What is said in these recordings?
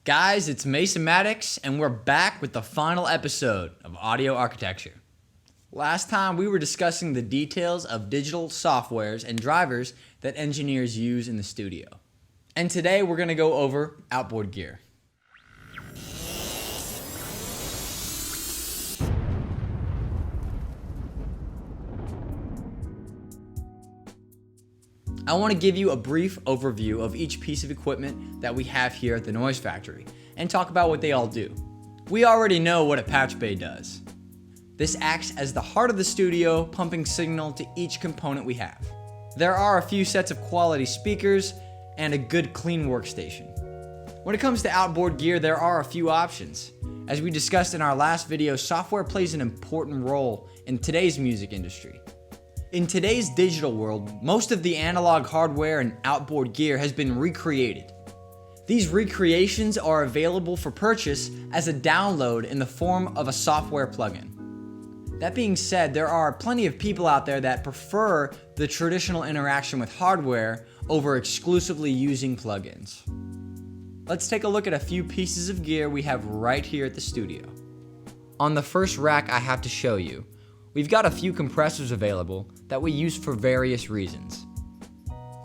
Guys, it's Mason Maddox, and we're back with the final episode of Audio Architecture. Last time we were discussing the details of digital softwares and drivers that engineers use in the studio. And today we're going to go over Outboard Gear. I want to give you a brief overview of each piece of equipment that we have here at the Noiz factory and talk about what they all do. We already know what a patch bay does. This acts as the heart of the studio, pumping signal to each component we have. There are a few sets of quality speakers and a good clean workstation. When it comes to outboard gear, there are a few options. As we discussed in our last video, software plays an important role in today's music industry. In today's digital world, most of the analog hardware and outboard gear has been recreated. These recreations are available for purchase as a download in the form of a software plugin. That being said, there are plenty of people out there that prefer the traditional interaction with hardware over exclusively using plugins. Let's take a look at a few pieces of gear we have right here at the studio. On the first rack I have to show you, we've got a few compressors available that we use for various reasons.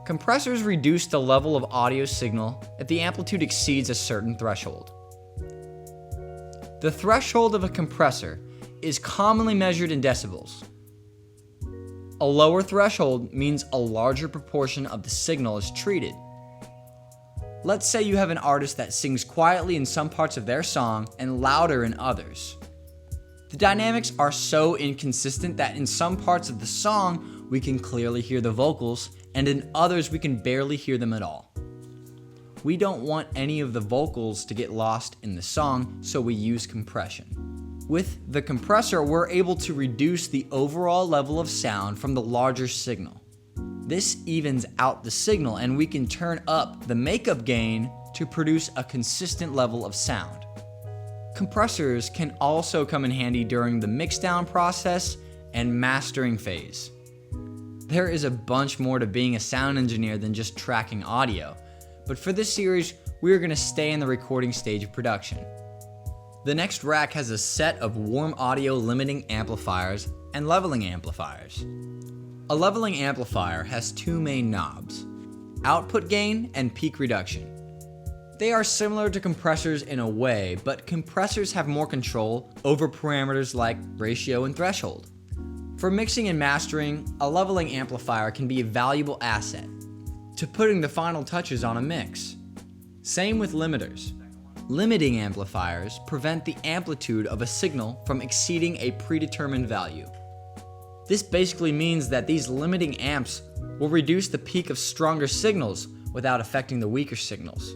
Compressors reduce the level of audio signal if the amplitude exceeds a certain threshold. The threshold of a compressor is commonly measured in decibels. A lower threshold means a larger proportion of the signal is treated. Let's say you have an artist that sings quietly in some parts of their song and louder in others. The dynamics are so inconsistent that in some parts of the song we can clearly hear the vocals, and in others we can barely hear them at all. We don't want any of the vocals to get lost in the song, so we use compression. With the compressor, we're able to reduce the overall level of sound from the larger signal. This evens out the signal, and we can turn up the makeup gain to produce a consistent level of sound. Compressors can also come in handy during the mixdown process and mastering phase. There is a bunch more to being a sound engineer than just tracking audio, but for this series, we are going to stay in the recording stage of production. The next rack has a set of warm audio limiting amplifiers and leveling amplifiers. A leveling amplifier has two main knobs: output gain and peak reduction. They are similar to compressors in a way, but compressors have more control over parameters like ratio and threshold. For mixing and mastering, a leveling amplifier can be a valuable asset to putting the final touches on a mix. Same with limiters. Limiting amplifiers prevent the amplitude of a signal from exceeding a predetermined value. This basically means that these limiting amps will reduce the peak of stronger signals without affecting the weaker signals.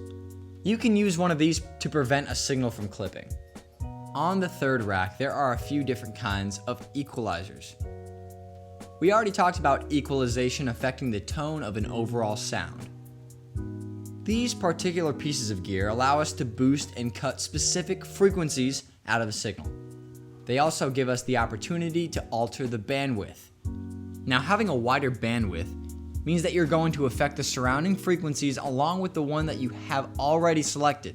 You can use one of these to prevent a signal from clipping. On the third rack, there are a few different kinds of equalizers. We already talked about equalization affecting the tone of an overall sound. These particular pieces of gear allow us to boost and cut specific frequencies out of a signal. They also give us the opportunity to alter the bandwidth. Now, having a wider bandwidth means that you're going to affect the surrounding frequencies along with the one that you have already selected.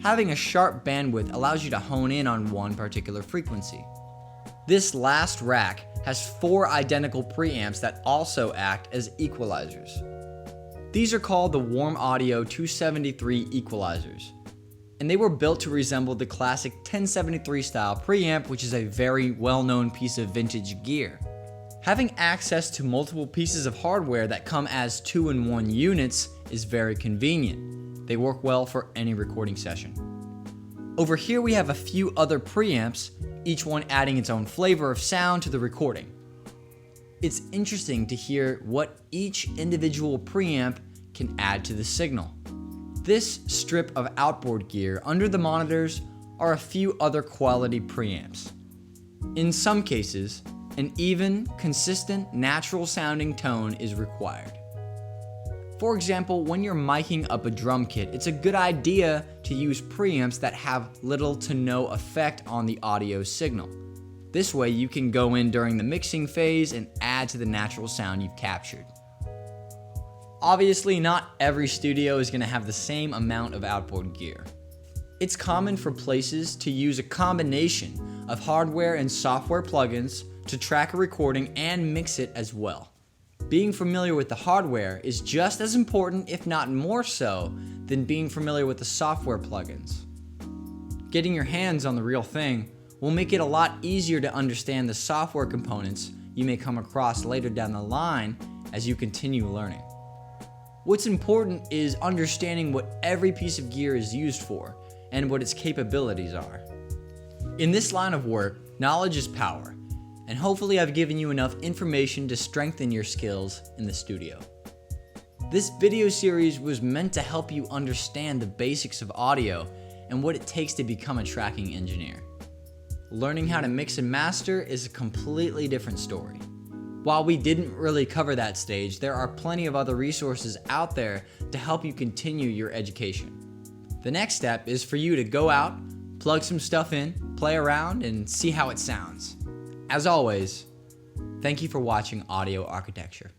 Having a sharp bandwidth allows you to hone in on one particular frequency. This last rack has 4 identical preamps that also act as equalizers. These are called the Warm Audio 273 equalizers, and they were built to resemble the classic 1073 style preamp, which is a very well-known piece of vintage gear. Having access to multiple pieces of hardware that come as 2-in-1 units is very convenient. They work well for any recording session. Over here we have a few other preamps, each one adding its own flavor of sound to the recording. It's interesting to hear what each individual preamp can add to the signal. This strip of outboard gear under the monitors are a few other quality preamps. In some cases, an even, consistent, natural sounding tone is required. For example, when you're miking up a drum kit, it's a good idea to use preamps that have little to no effect on the audio signal. This way you can go in during the mixing phase and add to the natural sound you've captured. Obviously, not every studio is going to have the same amount of outboard gear. It's common for places to use a combination of hardware and software plugins to track a recording and mix it as well. Being familiar with the hardware is just as important, if not more so, than being familiar with the software plugins. Getting your hands on the real thing will make it a lot easier to understand the software components you may come across later down the line as you continue learning. What's important is understanding what every piece of gear is used for and what its capabilities are. In this line of work, knowledge is power, and hopefully I've given you enough information to strengthen your skills in the studio. This video series was meant to help you understand the basics of audio and what it takes to become a tracking engineer. Learning how to mix and master is a completely different story. While we didn't really cover that stage, there are plenty of other resources out there to help you continue your education. The next step is for you to go out, plug some stuff in, play around, and see how it sounds. As always, thank you for watching Audio Architecture.